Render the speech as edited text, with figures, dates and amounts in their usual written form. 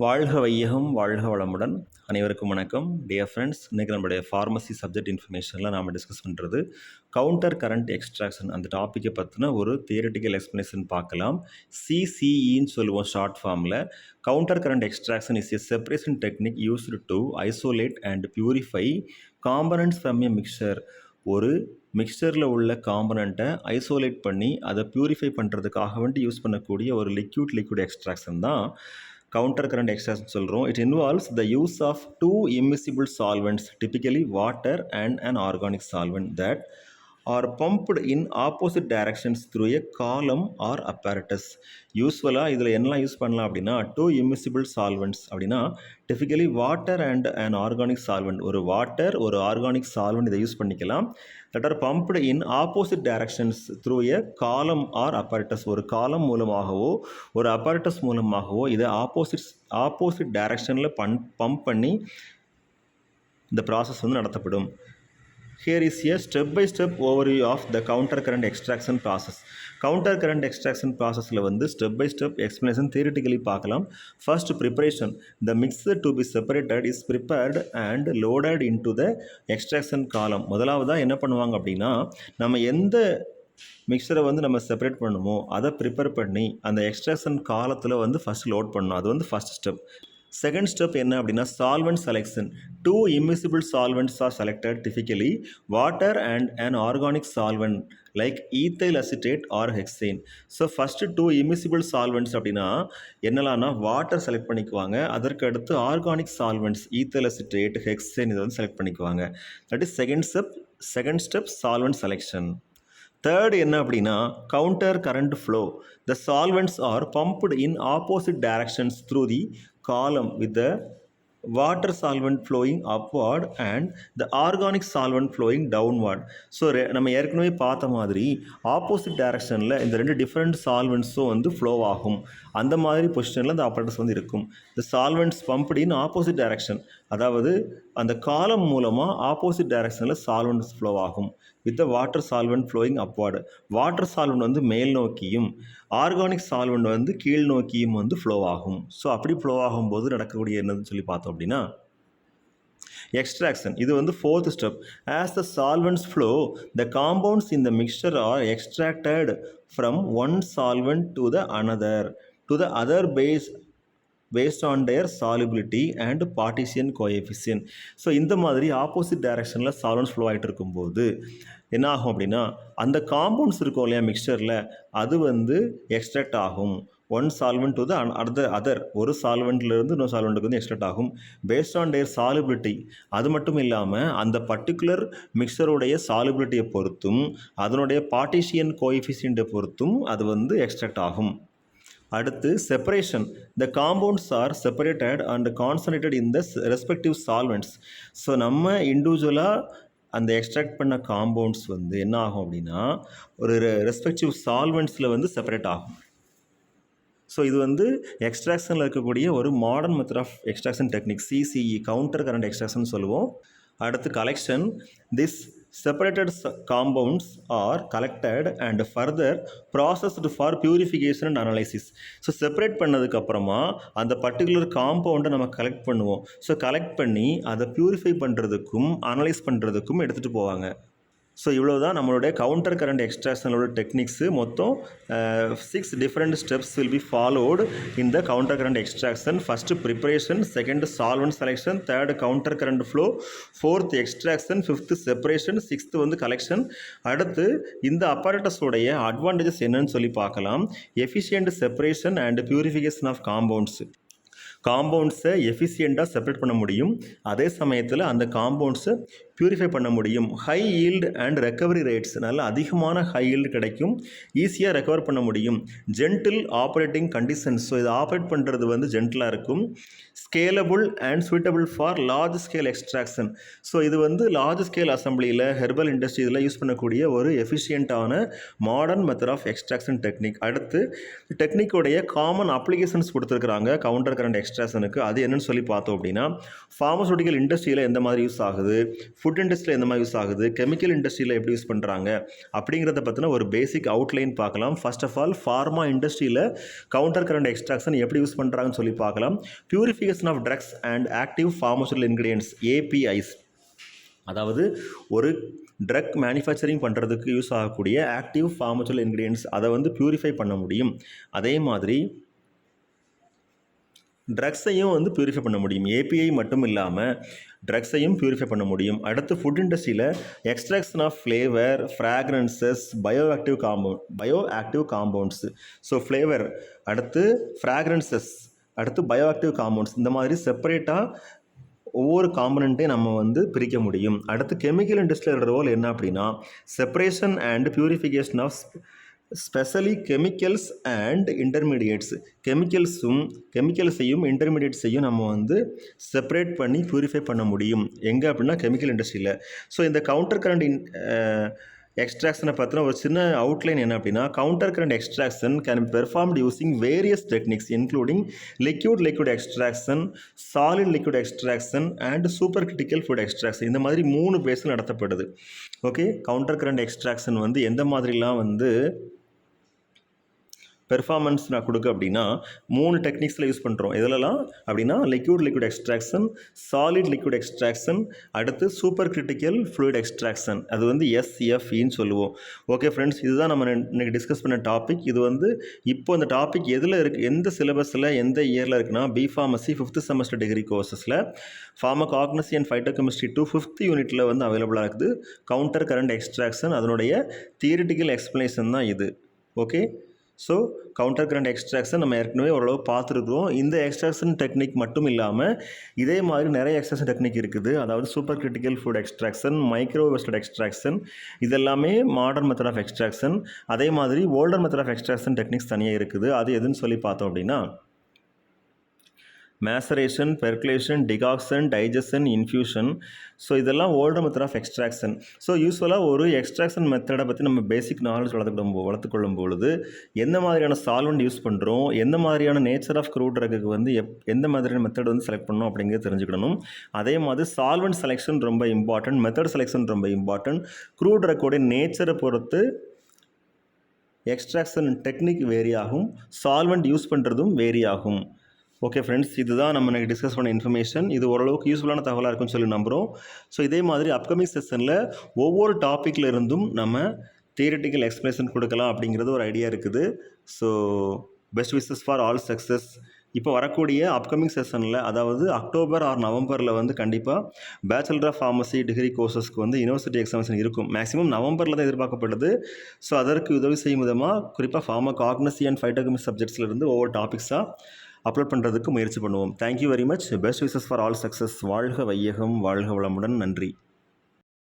வாழ்க வையகம் வாழ்க வளமுடன். அனைவருக்கும் வணக்கம். டியர் ஃப்ரெண்ட்ஸ், இன்றைக்கி நம்மளுடைய ஃபார்மசி சப்ஜெக்ட் இன்ஃபர்மேஷனில் நாம் டிஸ்கஸ் பண்ணுறது கவுண்டர் கரண்ட் எக்ஸ்ட்ராக்ஷன். அந்த டாப்பிக்கை பற்றின ஒரு தியரிட்டிக்கல் எக்ஸ்ப்ளனேஷன் பார்க்கலாம். சிசிஇன்னு சொல்லுவோம் ஷார்ட் ஃபார்மில். Counter current extraction is a separation technique used to isolate and purify components from a mixture. ஒரு மிக்சரில் உள்ள காம்பனண்ட்டை ஐசோலேட் பண்ணி அதை பியூரிஃபை பண்ணுறதுக்காக வேண்டி யூஸ் பண்ணக்கூடிய ஒரு லிக்விட் எக்ஸ்ட்ராக்ஷன் தான் கவுண்டர் கரண்ட் எக்ஸ்ட்ராக்ஷன் சொல்கிறோம். It involves the use of two immiscible solvents, typically water and an organic solvent, that are pumped in opposite directions through a column or apparatus. யூஸ்வலாக இதில் என்னெல்லாம் use பண்ணலாம் அப்படின்னா, two immiscible solvents அப்படின்னா typically water and and organic solvent, ஒரு water ஒரு organic solvent இதை use பண்ணிக்கலாம். That are pumped in opposite directions through a column or அப்பரட்டஸ், ஒரு காலம் மூலமாகவோ ஒரு அப்பரட்டஸ் மூலமாகவோ இதை ஆப்போசிட் டைரக்ஷனில் பம்ப் பண்ணி இந்த ப்ராசஸ் வந்து நடத்தப்படும். Here is a step-by-step overview of the counter current extraction process. Counter current extraction processல வந்து step-by-step explanation theoretically பார்க்கலாம். First, preparation. The mixture to be separated is prepared and loaded into the extraction column. முதலாவதாக என்ன பண்ணுவாங்க அப்படின்னா, நம்ம எந்த மிக்சரை வந்து நம்ம செப்பரேட் பண்ணுமோ அதை ப்ரிப்பேர் பண்ணி அந்த எக்ஸ்ட்ராக்ஷன் காலத்தில் வந்து ஃபஸ்ட் லோட் பண்ணணும். அது வந்து ஃபஸ்ட் ஸ்டெப். செகண்ட் ஸ்டெப் என்ன அப்படின்னா, solvent selection. Two immiscible solvents are selected, typically water and an organic solvent like ethyl acetate or hexane. So first two immiscible solvents அப்படின்னா என்னலாம்னா வாட்டர் செலக்ட் பண்ணிக்குவாங்க. அதற்கு அடுத்து organic solvents ethyl acetate, hexane இதை வந்து select பண்ணிக்குவாங்க. That is second step solvent selection. Third என்ன அப்படின்னா, counter current flow. The solvents are pumped in opposite directions through the column with the water solvent flowing upward and the organic solvent flowing downward. So நம்ம ஏற்கனவே பார்த்த மாதிரி opposite டைரக்ஷனில் இந்த ரெண்டு different சால்வெண்ட்ஸும் வந்து ஃப்ளோ ஆகும். அந்த மாதிரி பொசிஷனில் இந்த ஆப்பரேட்டர்ஸ் வந்து இருக்கும். The solvents pumped in opposite direction, அதாவது அந்த காலம் மூலமாக ஆப்போசிட் டைரக்ஷனில் சால்வெண்ட்ஸ் ஃப்ளோ ஆகும். With the water solvent flowing upward, water solvent வந்து மேல் நோக்கியும் ஆர்கானிக் சால்வெண்ட் வந்து கீழ் நோக்கியும் வந்து ஃப்ளோ ஆகும். ஸோ அப்படி ஃப்ளோ ஆகும்போது நடக்கக்கூடிய என்னதுன்னு சொல்லி பார்த்தோம் அப்படின்னா எக்ஸ்ட்ராக்ஷன். இது வந்து fourth step. As the solvents flow, the compounds in the mixture are extracted from one solvent to the other based on their solubility and partition coefficient. ஸோ இந்த மாதிரி ஆப்போசிட் டைரக்ஷனில் சால்வெண்ட்ஸ் ஃப்ளோ ஆகிட்டு இருக்கும்போது என்ன ஆகும் அப்படின்னா, அந்த காம்பவுண்ட்ஸ் இருக்கும் இல்லையா மிக்சரில், அது வந்து எக்ஸ்ட்ராக்ட் ஆகும். One solvent to the other, ஒரு சால்வெண்ட்லேருந்து இன்னொரு சால்வெண்ட்டுக்கு வந்து எக்ஸ்ட்ராக்ட் ஆகும். Based on their solubility. அது மட்டும் இல்லாமல் அந்த பர்டிகுலர் மிக்சருடைய சாலிபிலிட்டியை பொறுத்தும் அதனுடைய பார்ட்டிஷியன் கோஎஃபிஷியண்ட்டை பொறுத்தும் அது வந்து எக்ஸ்ட்ராக்ட் ஆகும். அடுத்து separation. The compounds R separated and concentrated in the respective solvents. So நம்ம இண்டிவிஜுவலாக அந்த எக்ஸ்ட்ராக்ட் பண்ண காம்பவுண்ட்ஸ் வந்து என்ன ஆகும் அப்படின்னா ஒரு ரெஸ்பெக்டிவ் சால்வெண்ட்ஸில் வந்து செப்பரேட் ஆகும். ஸோ இது வந்து எக்ஸ்ட்ராக்ஷனில் இருக்கக்கூடிய ஒரு modern method of extraction technique, C C E, counter current extraction சொல்லுவோம். அடுத்து collection. This separated compounds are collected and further processed for purification and analysis. So separate பண்ணதுக்கப்புறமா அந்த பர்டிகுலர் காம்பவுண்டை நம்ம கலெக்ட் பண்ணுவோம். ஸோ கலெக்ட் பண்ணி அதை பியூரிஃபை பண்ணுறதுக்கும் அனலைஸ் பண்ணுறதுக்கும் எடுத்துகிட்டு போவாங்க. ஸோ இவ்வளோ தான் நம்மளுடைய கவுண்டர் கரண்ட் எக்ஸ்ட்ராக்ஷனோட டெக்னிக்ஸு. மொத்தம் 6 different steps will be followed in the counter current extraction. First preparation, second solvent selection, third counter current flow, fourth extraction, fifth separation, sixth வந்து கலெக்ஷன். அடுத்து இந்த அப்பரேட்டஸோடைய அட்வான்டேஜஸ் என்னன்னு சொல்லி பார்க்கலாம். Efficient separation and purification of காம்பவுண்ட்ஸை எஃபிஷியண்ட்டாக separate பண்ண முடியும். அதே சமயத்தில் அந்த காம்பவுண்ட்ஸை பியூரிஃபை பண்ண முடியும். High yield and recovery rates, நல்ல அதிகமான ஹை ஈல்டு கிடைக்கும், ஈஸியாக ரெக்கவர் பண்ண முடியும். ஜென்டில் ஆப்ரேட்டிங் கண்டிஷன்ஸ், ஸோ இதை ஆப்ரேட் பண்ணுறது வந்து ஜென்டிலாக இருக்கும். Scalable and suitable for large scale extraction. So இது வந்து லார்ஜ் ஸ்கேல் அசம்பிளியில், ஹெர்பல் இண்டஸ்ட்ரி இதில் யூஸ் பண்ணக்கூடிய ஒரு எஃபிஷியண்ட்டான modern method of extraction technique. அடுத்து டெக்னிக்கோடைய காமன் அப்ளிகேஷன்ஸ் கொடுத்துருக்குறாங்க கவுண்டர் கரண்ட் கரண்ட் எக்ஸ்ட்ராக்ஷனுக்கு. அது என்னன்னு சொல்லி பார்த்தோம் அப்படின்னா, ஃபார்மசூட்டிக்கல் இண்டஸ்ட்ரியில் எந்த மாதிரி யூஸ் ஆகுது, ஃபுட் இண்டஸ்ட்ரியில் எந்த மாதிரி யூஸ் ஆகுது, கெமிக்கல் இண்டஸ்ட்ரியில் எப்படி யூஸ் பண்ணுறாங்க அப்படிங்கிறத பற்றின ஒரு பேசிக் அவுட்லைன் பார்க்கலாம். ஃபர்ஸ்ட் ஆஃப் ஆல் ஃபார்மா இண்டஸ்ட்ரியில் கவுண்டர் கரண்ட் எக்ஸ்ட்ராக்ஷன் எப்படி யூஸ் பண்ணுறாங்கன்னு சொல்லி பார்க்கலாம். Purification of drugs and active pharmaceutical ingredients APIs, அதாவது ஒரு ட்ரக் மேனுஃபேக்சரிங் பண்ணுறதுக்கு யூஸ் ஆகக்கூடிய ஆக்டிவ் ஃபார்மசூட்டிக்கல் இன்கிரியன்ட்ஸ் அதை வந்து பியூரிஃபை பண்ண முடியும். அதே மாதிரி ட்ரக்ஸையும் வந்து பியூரிஃபை பண்ண முடியும். API மட்டும் இல்லாமல் ட்ரக்ஸையும் பியூரிஃபை பண்ண முடியும். அடுத்து ஃபுட் இண்டஸ்ட்ரியில் extraction of flavour, fragrances, bioactive compounds. So flavour, அடுத்து ஃப்ராக்ரன்சஸ், அடுத்து பயோஆக்டிவ் காம்பவுண்ட்ஸ், இந்த மாதிரி செப்பரேட்டாக ஒவ்வொரு காம்பனண்ட்டையும் நம்ம வந்து பிரிக்க முடியும். அடுத்து கெமிக்கல் இண்டஸ்ட்ரியோட ரோல் என்ன அப்படின்னா, separation and purification of specially chemicals and intermediates. கெமிக்கல்ஸையும் இன்டர்மீடியேட்ஸையும் நம்ம வந்து செப்பரேட் பண்ணி பியூரிஃபை பண்ண முடியும். எங்கே அப்படின்னா கெமிக்கல் இண்டஸ்ட்ரியில். ஸோ இந்த கவுண்டர் கரண்ட் எக்ஸ்ட்ராக்ஷனை பற்றின ஒரு சின்ன அவுட்லைன் என்ன அப்படின்னா, counter current extraction can be performed using various techniques including liquid extraction, solid liquid extraction and super critical fluid extraction. இந்த மாதிரி 3 பேஸில் நடத்தப்படுது. ஓகே, கவுண்டர் கரண்ட் எக்ஸ்ட்ராக்ஷன் வந்து எந்த மாதிரிலாம் வந்து பெர்ஃபார்மன்ஸ் நான் கொடுக்க அப்படின்னா 3 டெக்னிக்ஸில் யூஸ் பண்ணுறோம். எதுலலாம் அப்படின்னா liquid extraction, solid liquid extraction, அடுத்து சூப்பர் கிரிட்டிக்கல் ஃப்ளூயிட் எக்ஸ்ட்ராக்ஷன். அது வந்து SFEன்னு சொல்லுவோம். ஓகே ஃப்ரெண்ட்ஸ், இதுதான் நம்ம இன்றைக்கி டிஸ்கஸ் பண்ண டாபிக். இது வந்து இப்போ இந்த டாபிக் எதில் இருக்குது, எந்த சிலபஸில் எந்த இயரில் இருக்குன்னா, B.Pharmacy 5th செமஸ்டர் டிகிரி கோர்சஸில் ஃபார்மகாக்னசி அண்ட் ஃபைட்டோகெமிஸ்ட்ரி 2 5th யூனிட்டில் வந்து அவைலபிளாக இருக்குது. கவுண்டர் கரண்ட் எக்ஸ்ட்ராக்ஷன் அதனுடைய தியரிட்டிக்கல் எக்ஸ்ப்ளனேஷன் தான் இது. Okay, so counter current extraction நம்ம ஏற்கனவே ஓரளவு பார்த்துருக்குறோம். இந்த எக்ஸ்ட்ராக்ஷன் டெக்னிக் மட்டும் இல்லாமல் இதே மாதிரி நிறைய எக்ஸ்ட்ராக்ஷன் டெக்னிக் இருக்குது. அதாவது super critical fluid extraction, microwave assisted extraction, இதெல்லாமே மாடர்ன் மெத்தட் ஆஃப் எக்ஸ்ட்ராக்ஷன். அதே மாதிரி older method of extraction techniques தனியாக இருக்குது. அது எதுன்னு சொல்லி பார்த்தோம் அப்படின்னா, maceration, percolation, decoction, digestion, infusion. So இதெல்லாம் older method of extraction. So யூஸ்வலாக ஒரு எக்ஸ்ட்ராக்ஷன் மெத்தடை பற்றி நம்ம பேசிக் நாலேஜ் வளர்த்துக்கொள்ளும் பொழுது எந்த மாதிரியான சால்வெண்ட் யூஸ் பண்ணுறோம், எந்த மாதிரியான நேச்சர் ஆஃப் க்ரூட் ட்ரக்குக்கு வந்து எந்த மாதிரியான மெத்தட் வந்து செலக்ட் பண்ணணும் அப்படிங்கிறது தெரிஞ்சுக்கணும். அதே மாதிரி சால்வெண்ட் செலெக்ஷன் ரொம்ப இம்பார்ட்டன்ட், மெத்தட் செலெக்ஷன் ரொம்ப இம்பார்ட்டன்ட். க்ரூட் ட்ரக்கோடைய நேச்சரை பொறுத்து எக்ஸ்ட்ராக்ஷன் டெக்னிக் வேரி ஆகும், சால்வெண்ட் யூஸ் பண்ணுறதும் வேரி ஆகும். ஓகே ஃப்ரெண்ட்ஸ், இதுதான் நம்ம எனக்கு டிஸ்கஸ் பண்ண இன்ஃபர்மேஷன். இது ஓரளவுக்கு யூஸ்ஃபுல்லான தகவலாக இருக்குன்னு சொல்லி நம்புகிறோம். ஸோ இதே மாதிரி அப்கமிங் செஷனில் ஒவ்வொரு டாப்பிக்கில் இருந்தும் நம்ம தியரிட்டிக்கல் எக்ஸ்ப்ளனேஷன் கொடுக்கலாம் அப்படிங்கிறது ஒரு ஐடியா இருக்குது. So best wishes for all success. இப்போ வரக்கூடிய அப்கமிங் செஷனில், அதாவது அக்டோபர் ஆர் நவம்பரில் வந்து கண்டிப்பாக பேச்சுலர் ஆஃப் ஃபார்மசி டிகிரி கோர்சஸ்க்கு வந்து யூனிவர்சிட்டி எக்ஸாமினேஷன் இருக்கும். மேக்ஸிமம் நவம்பரில் தான் எதிர்பார்க்கப்படுது. ஸோ அதற்கு உதவி செய்யும் விதமாக குறிப்பாக ஃபார்மகாக்னசி அண்ட் ஃபைட்டோகெமிஸ்ட்ரி சப்ஜெக்ட்ஸ்லேருந்து ஒவ்வொரு டாபிக்ஸாக அப்லோட் பண்ணுறதுக்கு முயற்சி பண்ணுவோம். Thank you very much. Best wishes for all success. வாழ்க வையகம், வாழ்க வளமுடன். நன்றி.